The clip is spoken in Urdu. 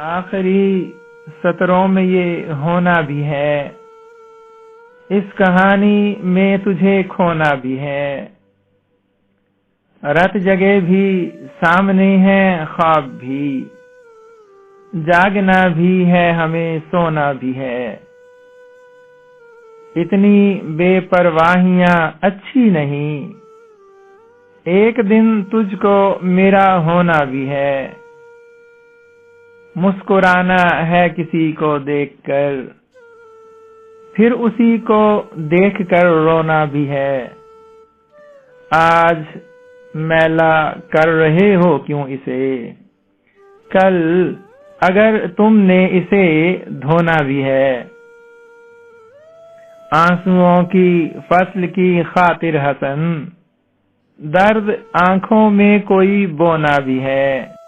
آخری سطروں میں یہ ہونا بھی ہے، اس کہانی میں تجھے کھونا بھی ہے۔ رات جگہ بھی سامنے ہے خواب بھی، جاگنا بھی ہے ہمیں سونا بھی ہے۔ اتنی بے پرواہیاں اچھی نہیں، ایک دن تجھ کو میرا ہونا بھی ہے۔ مسکرانا ہے کسی کو دیکھ کر، پھر اسی کو دیکھ کر رونا بھی ہے۔ آج میلا کر رہے ہو کیوں اسے، کل اگر تم نے اسے دھونا بھی ہے۔ آنسوؤں کی فصل کی خاطر حسن، درد آنکھوں میں کوئی بونا بھی ہے۔